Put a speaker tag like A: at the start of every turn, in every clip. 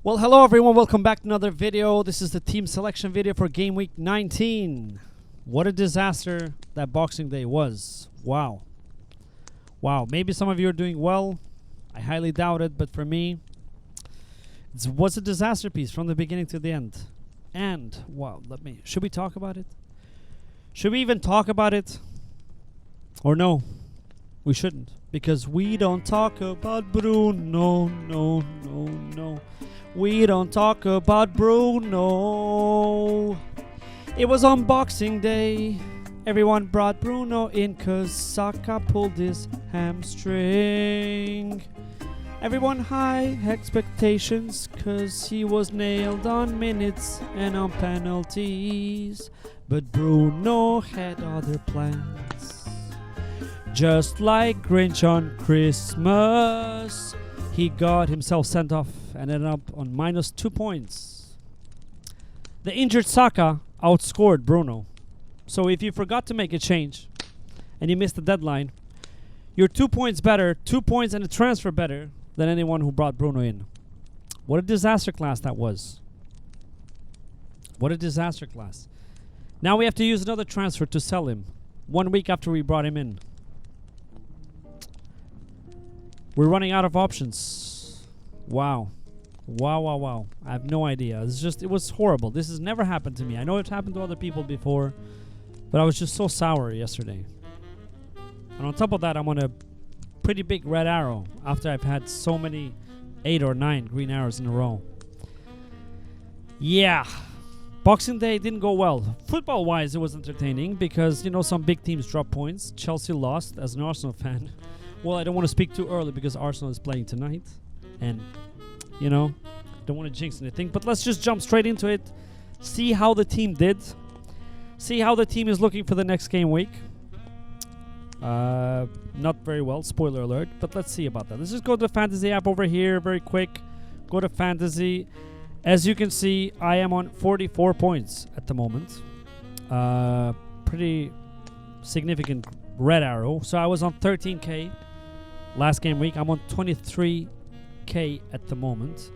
A: Well, hello everyone, welcome back to another video. This is the team selection video for game week 19. What a disaster that Boxing Day was. Wow. Wow, maybe some of you are doing well. I highly doubt it, but for me, it was a disaster piece from the beginning to the end. And, wow, should we talk about it? Should we even talk about it? Or no, we shouldn't. Because we don't talk about Bruno, no. We don't talk about Bruno. It was on Boxing Day. Everyone brought Bruno in cause Saka pulled his hamstring. Everyone high expectations cause he was nailed on minutes and on penalties. But Bruno had other plans. Just like Grinch on Christmas, he got himself sent off and ended up on -2 points. The injured Saka outscored Bruno. So if you forgot to make a change and you missed the deadline, you're 2 points better, 2 points and a transfer better than anyone who brought Bruno in. What a disaster class that was. What a disaster class. Now we have to use another transfer to sell him 1 week after we brought him in. We're running out of options. Wow. Wow. I have no idea. It was horrible. This has never happened to me. I know it's happened to other people before, but I was just so sour yesterday. And on top of that, I'm on a pretty big red arrow after I've had so many 8 or 9 green arrows in a row. Yeah. Boxing Day didn't go well. Football-wise, it was entertaining because, you know, some big teams dropped points. Chelsea lost as an Arsenal fan. Well, I don't want to speak too early because Arsenal is playing tonight. And, you know, don't want to jinx anything. But let's just jump straight into it. See how the team did. See how the team is looking for the next game week. Not very well, spoiler alert. But let's see about that. Let's just go to the Fantasy app over here very quick. Go to Fantasy. As you can see, I am on 44 points at the moment. Pretty significant red arrow. So I was on 13k last game week. I'm on 23k at the moment.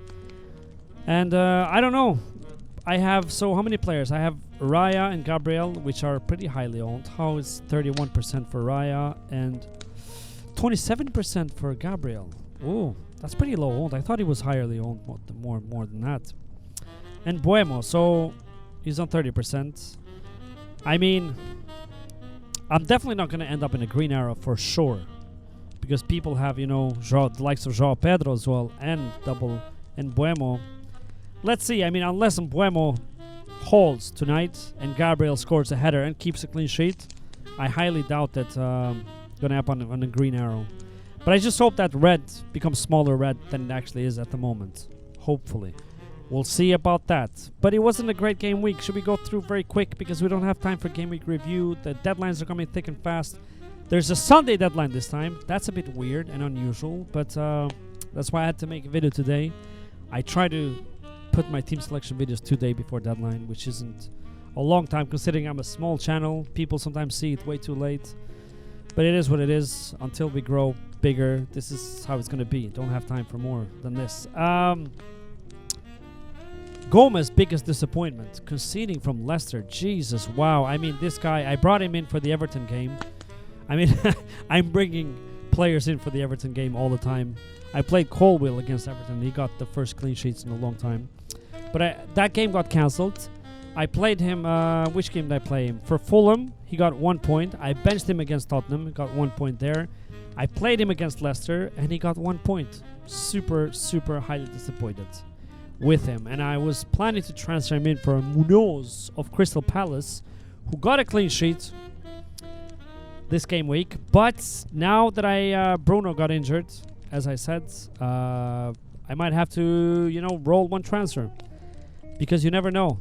A: And I don't know. I have, so how many players? I have Raya and Gabriel, which are pretty highly owned. How is 31% for Raya and 27% for Gabriel? Oh, that's pretty low owned. I thought he was highly owned more than that. And Buemo, so he's on 30%. I mean, I'm definitely not going to end up in a green arrow for sure. Because people have, you know, the likes of João Pedro as well and Buemo. Let's see. I mean, unless Buemo holds tonight and Gabriel scores a header and keeps a clean sheet, I highly doubt that going to happen on a green arrow. But I just hope that red becomes smaller red than it actually is at the moment. Hopefully. We'll see about that. But it wasn't a great game week. Should we go through very quick because we don't have time for game week review. The deadlines are coming thick and fast. There's a Sunday deadline this time. That's a bit weird and unusual, but that's why I had to make a video today. I try to put my team selection videos 2 days before deadline, which isn't a long time considering I'm a small channel. People sometimes see it way too late. But it is what it is. Until we grow bigger, this is how it's going to be. Don't have time for more than this. Gomez, biggest disappointment. Conceding from Leicester. Jesus, wow. I mean, this guy, I brought him in for the Everton game. I mean, I'm bringing players in for the Everton game all the time. I played Colwill against Everton. He got the first clean sheets in a long time. But that game got cancelled. I played him, which game did I play him? For Fulham, he got 1 point. I benched him against Tottenham, got 1 point there. I played him against Leicester, and he got 1 point. Super highly disappointed with him. And I was planning to transfer him in for Munoz of Crystal Palace, who got a clean sheet this game week. But now that Bruno got injured, as I said, I might have to, you know, roll one transfer. Because you never know.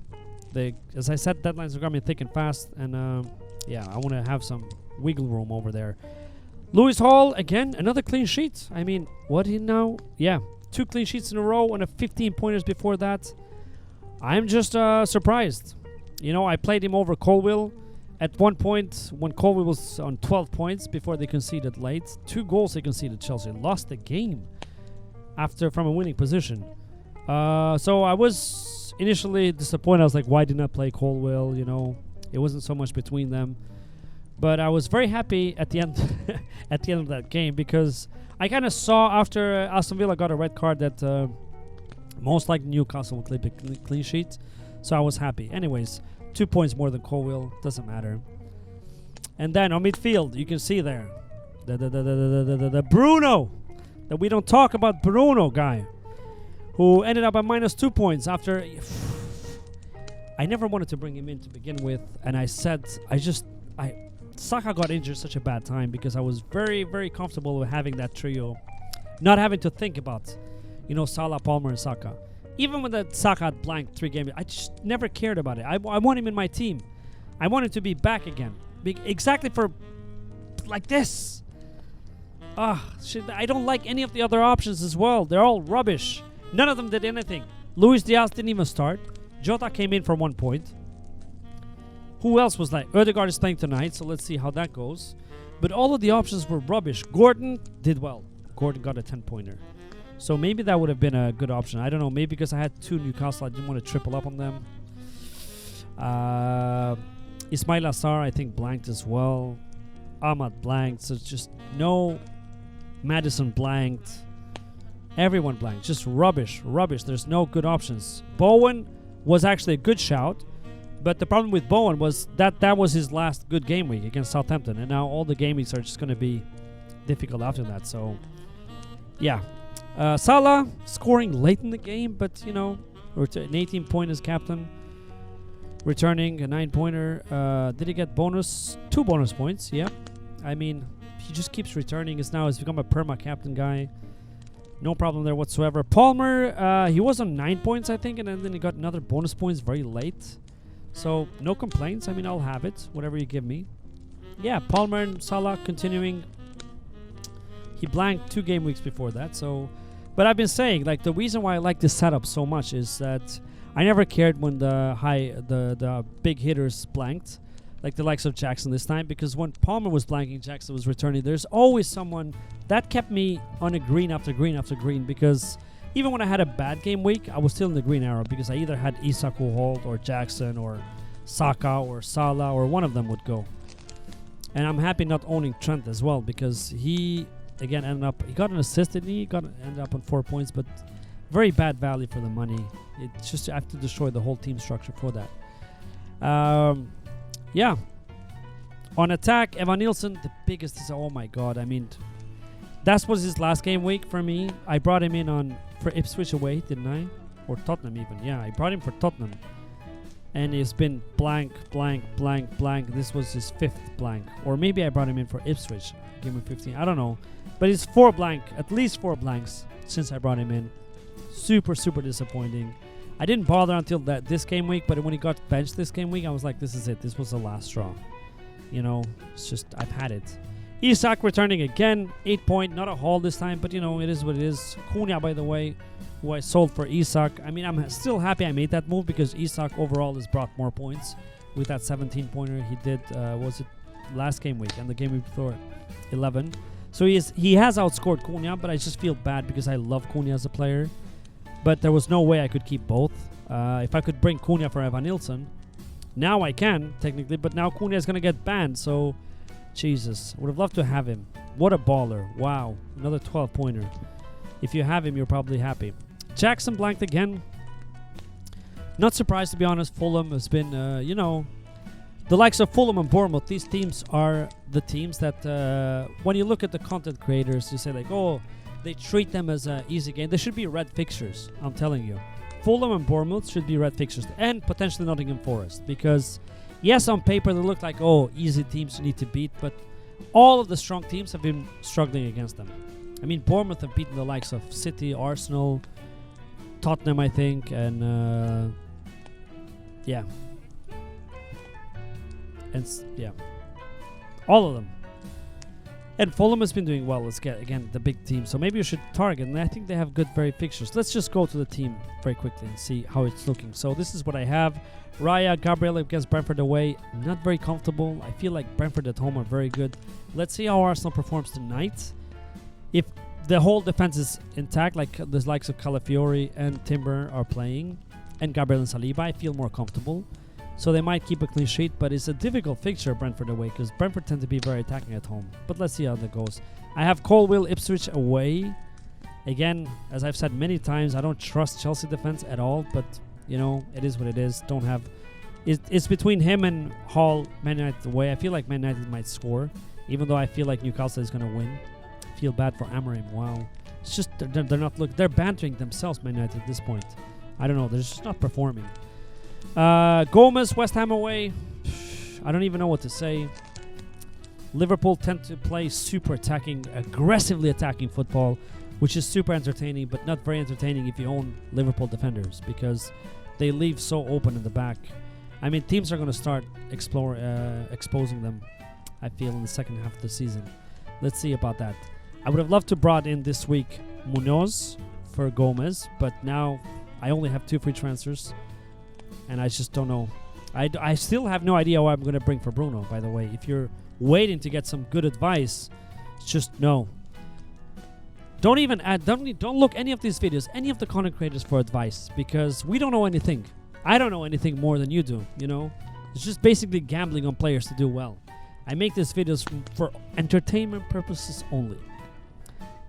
A: As I said, deadlines are coming thick and fast. And yeah, I want to have some wiggle room over there. Lewis Hall, again, another clean sheet. I mean, what he now? Yeah, 2 clean sheets in a row and a 15 pointers before that. I'm just surprised. You know, I played him over Colwill. At one point, when Colwill was on 12 points before they conceded late, 2 goals they conceded, Chelsea lost the game from a winning position. So I was initially disappointed. I was like, why didn't I play Colwell? You know, it wasn't so much between them. But I was very happy at the end, at the end of that game, because I kind of saw after Aston Villa got a red card that most likely Newcastle will keep a clean sheet. So I was happy. Anyways, 2 points more than Colwell. Doesn't matter. And then on midfield, you can see there the Bruno, that we don't talk about, Bruno guy, who ended up at -2 points after. I never wanted to bring him in to begin with, and I said Saka got injured such a bad time, because I was very, very comfortable with having that trio, not having to think about, you know, Salah, Palmer, and Saka. Even when that Saka had blanked 3 games, I just never cared about it. I want him in my team. I want him to be back again, exactly for like this. I don't like any of the other options as well. They're all rubbish. None of them did anything. Luis Diaz didn't even start. Jota came in for 1 point. Who else was like? Ødegaard is playing tonight, so let's see how that goes. But all of the options were rubbish. Gordon did well. Gordon got a 10-pointer. So maybe that would have been a good option. I don't know. Maybe because I had 2 Newcastle, I didn't want to triple up on them. Ismail Assar, I think, blanked as well. Ahmad blanked. So just no. Madison blanked. Everyone blanked. Just rubbish. Rubbish. There's no good options. Bowen was actually a good shout. But the problem with Bowen was that was his last good game week against Southampton. And now all the game weeks are just going to be difficult after that. So, yeah. Salah scoring late in the game, but, you know, an 18-point as captain. Returning a 9-pointer. Did he get bonus? 2 bonus points, yeah. I mean, he just keeps returning. He's become a perma-captain guy. No problem there whatsoever. Palmer, he was on 9 points, I think, and then he got another bonus points very late. So, no complaints. I mean, I'll have it, whatever you give me. Yeah, Palmer and Salah continuing. He blanked 2 game weeks before that, so... But I've been saying, like, the reason why I like this setup so much is that I never cared when the big hitters blanked, like the likes of Jackson this time, because when Palmer was blanking, Jackson was returning. There's always someone that kept me on a green after green after green, because even when I had a bad game week, I was still in the green arrow, because I either had Isak who hold, or Jackson, or Saka, or Salah, or one of them would go. And I'm happy not owning Trent as well, because he, again, he got an assist, and he ended up on 4 points, but very bad value for the money. It's just, I have to destroy the whole team structure for that. Yeah. On attack, Evan Nielsen, the biggest is, oh my god, I mean, that was his last game week for me. I brought him in for Ipswich away, didn't I? Or Tottenham even. Yeah, I brought him for Tottenham. And he's been blank, blank, blank, blank. This was his 5th blank. Or maybe I brought him in for Ipswich. Give him 15. I don't know. But it's 4 blank, at least 4 blanks since I brought him in. Super, super disappointing. I didn't bother until this game week, but when he got benched this game week, I was like, this is it. This was the last straw. You know, it's just, I've had it. Isak returning again, 8 point, not a haul this time, but you know, it is what it is. Cunha, by the way, who I sold for Isak. I mean, I'm still happy I made that move, because Isak overall has brought more points with that 17-pointer he did, was it last game week, and the game week before, 11. So he has outscored Cunha, but I just feel bad because I love Cunha as a player. But there was no way I could keep both. If I could bring Cunha for Evan Nielsen, now I can, technically, but now Cunha is going to get banned, so Jesus. I would have loved to have him. What a baller. Wow. Another 12-pointer. If you have him, you're probably happy. Jackson blanked again. Not surprised, to be honest. Fulham has been, you know, the likes of Fulham and Bournemouth. These teams are the teams that, when you look at the content creators, you say like, oh, they treat them as an easy game. They should be red fixtures, I'm telling you. Fulham and Bournemouth should be red fixtures. And potentially Nottingham Forest. Because, yes, on paper they look like, oh, easy teams you need to beat. But all of the strong teams have been struggling against them. I mean, Bournemouth have beaten the likes of City, Arsenal, Tottenham, I think. And, yeah. And, yeah. All of them. And Fulham has been doing well. Let's get, again, the big team. So maybe you should target. And I think they have good, very fixtures. Let's just go to the team very quickly and see how it's looking. So this is what I have. Raya, Gabriel against Brentford away. Not very comfortable. I feel like Brentford at home are very good. Let's see how Arsenal performs tonight. If the whole defense is intact. Like the likes of Calafiori and Timber are playing, and Gabriel and Saliba, I feel more comfortable. So they might keep a clean sheet, but it's a difficult fixture, Brentford away, because Brentford tend to be very attacking at home. But let's see how that goes. I have Colville, Ipswich away. Again, as I've said many times, I don't trust Chelsea defense at all, but, you know, it is what it is. Don't have... It's between him and Hall, Man United away. I feel like Man United might score, even though I feel like Newcastle is going to win. I feel bad for Amorim. Wow. It's just, they're not... Look, they're bantering themselves, Man United, at this point. I don't know. They're just not performing. Gomez, West Ham away. I don't even know what to say. Liverpool tend to play super attacking, aggressively attacking football, which is super entertaining, but not very entertaining if you own Liverpool defenders, because they leave so open in the back. I mean, teams are going to start exposing them, I feel, in the second half of the season. Let's see about that. I would have loved to brought in this week Munoz for Gomez, but now I only have 2 free transfers. And I just don't know. I still have no idea what I'm going to bring for Bruno, by the way. If you're waiting to get some good advice, just no. Don't even add, don't look any of these videos, any of the content creators for advice, because we don't know anything. I don't know anything more than you do, you know? It's just basically gambling on players to do well. I make these videos for entertainment purposes only.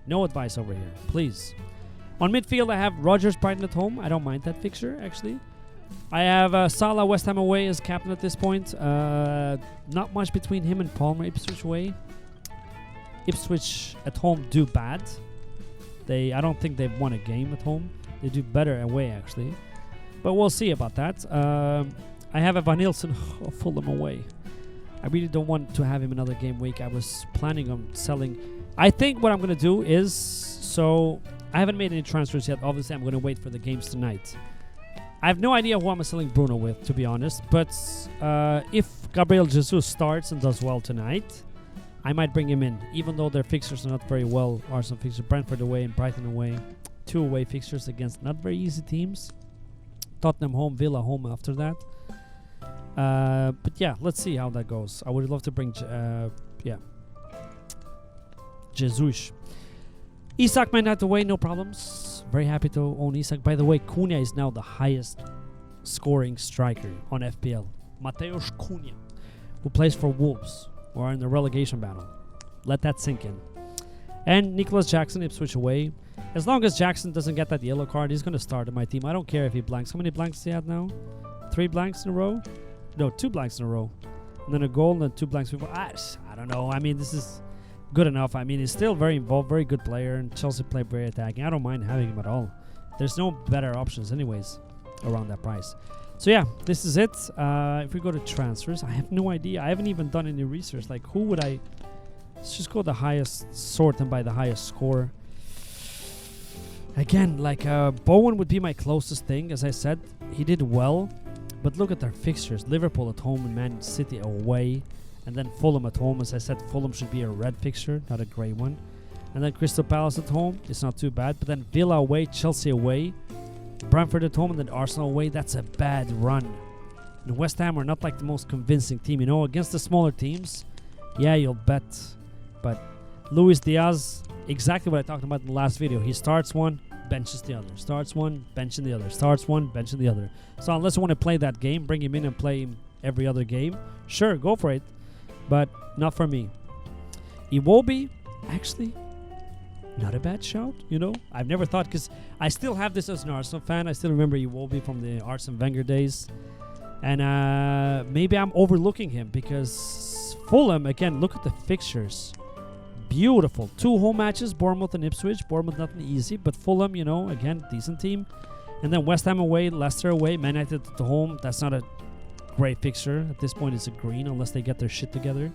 A: No advice over here, please. On midfield, I have Rodgers Brighton at home. I don't mind that fixture, actually. I have Salah West Ham away as captain at this point. Not much between him and Palmer. Ipswich away. Ipswich at home do bad. I don't think they've won a game at home. They do better away, actually. But we'll see about that. I have a Van Nielsen Fulham away. I really don't want to have him another game week. I was planning on selling. I think what I'm going to do is... So, I haven't made any transfers yet. Obviously, I'm going to wait for the games tonight. I have no idea who I'm selling Bruno with, to be honest. But if Gabriel Jesus starts and does well tonight, I might bring him in. Even though their fixtures are not very well. Arsenal fixtures, Brentford away and Brighton away. 2 away fixtures against not very easy teams. Tottenham home, Villa home after that. But yeah, let's see how that goes. I would love to bring Jesus. Isak might not away, no problems. Very happy to own Isak. By the way, Cunha is now the highest scoring striker on FPL. Mateusz Cunha, who plays for Wolves, who are in the relegation battle. Let that sink in. And Nicholas Jackson, Ipswich away. As long as Jackson doesn't get that yellow card, he's going to start in my team. I don't care if he blanks. How many blanks does he have now? 3 blanks in a row? No, 2 blanks in a row. And then a goal and then 2 blanks before. I don't know. I mean, this is good enough. I mean, he's still very involved, very good player, and Chelsea play very attacking. I don't mind having him at all. There's no better options anyways around that price. So yeah, this is it. If we go to transfers, I have no idea. I haven't even done any research. Like, who would I... Let's just go the highest, sort them by the highest score. Again, like, Bowen would be my closest thing. As I said, he did well. But look at their fixtures. Liverpool at home and Man City away. And then Fulham at home. As I said, Fulham should be a red fixture, not a grey one. And then Crystal Palace at home. It's not too bad. But then Villa away, Chelsea away, Brentford at home, and then Arsenal away. That's a bad run. And West Ham are not like the most convincing team. You know, against the smaller teams, yeah, you'll bet. But Luis Diaz, exactly what I talked about in the last video. He starts one, benches the other. Starts one, benching the other. Starts one, benching the other. So unless you want to play that game, bring him in and play him every other game. Sure, go for it. But not for me. Iwobi, actually, not a bad shout, you know. I've never thought, because I still have this as an Arsenal fan. I still remember Iwobi from the Arsene Wenger days. And maybe I'm overlooking him, because Fulham, again, look at the fixtures. Beautiful. 2 home matches, Bournemouth and Ipswich. Bournemouth, nothing easy, but Fulham, you know, again, decent team. And then West Ham away, Leicester away, Man United at home. That's not a great fixture. At this point, it's a green, unless they get their shit together.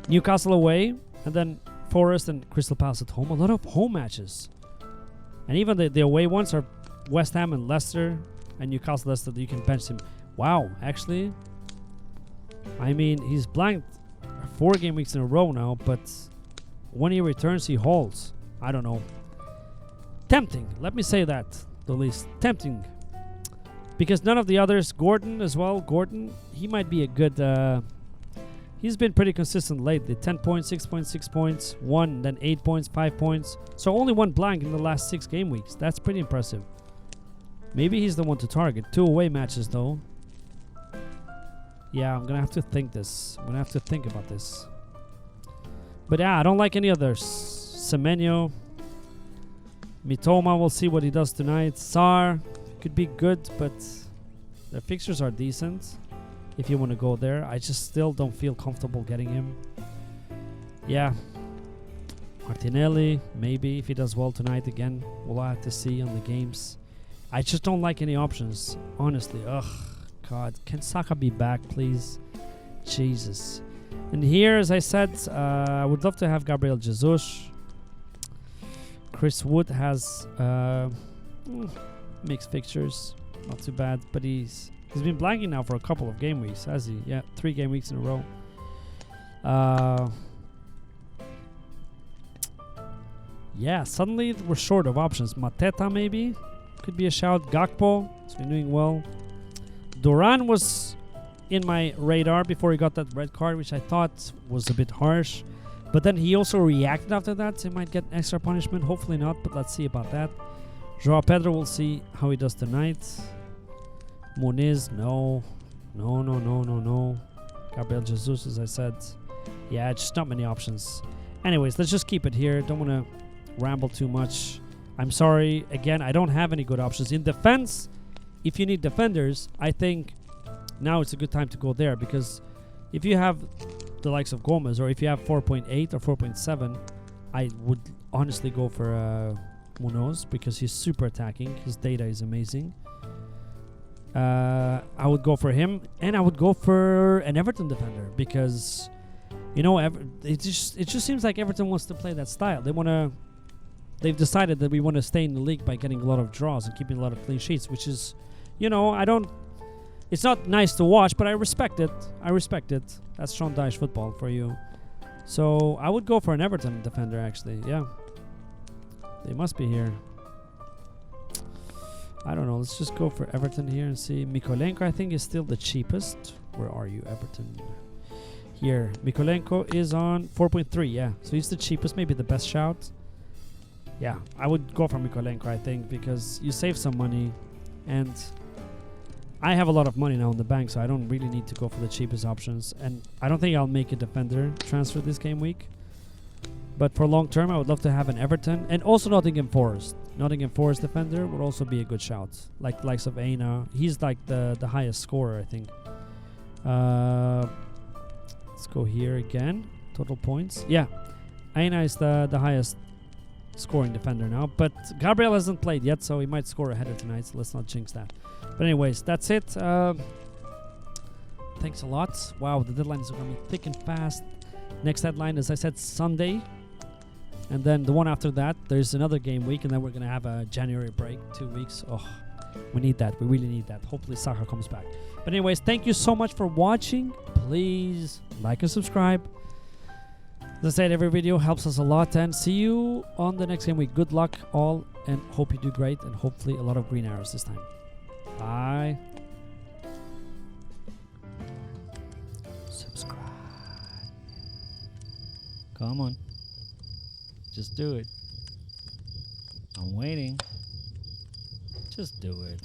A: Newcastle away, and then Forest and Crystal Palace at home. A lot of home matches. And even the away ones are West Ham and Leicester, and Newcastle, Leicester, that you can bench him. Wow, actually, I mean, he's blanked 4 game weeks in a row now, but when he returns, he hauls. I don't know. Tempting. Let me say that, the least. Tempting. Because none of the others, Gordon as well, Gordon, he might be a good He's been pretty consistent lately. 10 points, 6 points, 1, then 8 points, 5 points. So only 1 blank in the last 6 game weeks. That's pretty impressive. Maybe he's the one to target. 2 away matches though. Yeah, I'm gonna have to think this. I'm gonna have to think about this. But yeah, I don't like any others. Semenyo. Mitoma, we'll see what he does tonight. Sar could be good, but the fixtures are decent. If you want to go there, I just still don't feel comfortable getting him. Yeah. Martinelli, maybe if he does well tonight again. We'll have to see on the games. I just don't like any options, honestly. Ugh, God. Can Saka be back, please? Jesus. And here, as I said, I would love to have Gabriel Jesus. Chris Wood has mixed fixtures. Not too bad, but he's been blanking now for a couple of game weeks, has he? Yeah, 3 game weeks in a row. Yeah, suddenly we're short of options. Mateta maybe could be a shout. Gakpo has been doing well. Duran was in my radar before he got that red card, which I thought was a bit harsh. But then he also reacted after that, so he might get extra punishment. Hopefully not, but let's see about that. Joao Pedro, we'll see how he does tonight. Muniz, no. No. Gabriel Jesus, as I said. Yeah, just not many options. Anyways, let's just keep it here. Don't want to ramble too much. I'm sorry. Again, I don't have any good options. In defense, if you need defenders, I think now it's a good time to go there, because if you have the likes of Gomez, or if you have 4.8 or 4.7, I would honestly go for Munoz, because he's super attacking. His data is amazing. I would go for him, and I would go for an Everton defender, because you know it just seems like Everton wants to play that style. They've decided that we want to stay in the league by getting a lot of draws and keeping a lot of clean sheets, which is, it's not nice to watch, but I respect it. That's Sean Dyche football for you. So I would go for an Everton defender, actually. Yeah, they must be here. I don't know. Let's just go for Everton here and see. Mikolenko, I think, is still the cheapest. Where are you, Everton? Here. Mikolenko is on 4.3. Yeah, so he's the cheapest, maybe the best shout. Yeah, I would go for Mikolenko, I think, because you save some money, and I have a lot of money now in the bank, so I don't really need to go for the cheapest options. And I don't think I'll make a defender transfer this game week. But for long term, I would love to have an Everton, and also Nottingham Forest. Nottingham Forest defender would also be a good shout, like likes of Aina. He's like the highest scorer, I think. Let's go here again. Total points. Yeah, Aina is the highest scoring defender now, but Gabriel hasn't played yet, so he might score a header tonight, so let's not jinx that. But anyways, that's it. Thanks a lot. Wow, the deadline is coming thick and fast. Next deadline, as I said, Sunday. And then the one after that, there's another game week, and then we're going to have a January break, 2 weeks. Oh, we need that. We really need that. Hopefully Saka comes back. But anyways, thank you so much for watching. Please like and subscribe. As I said, every video helps us a lot, and see you on the next game week. Good luck all, and hope you do great, and hopefully a lot of green arrows this time. Bye. Subscribe. Come on. Just do it. I'm waiting. Just do it.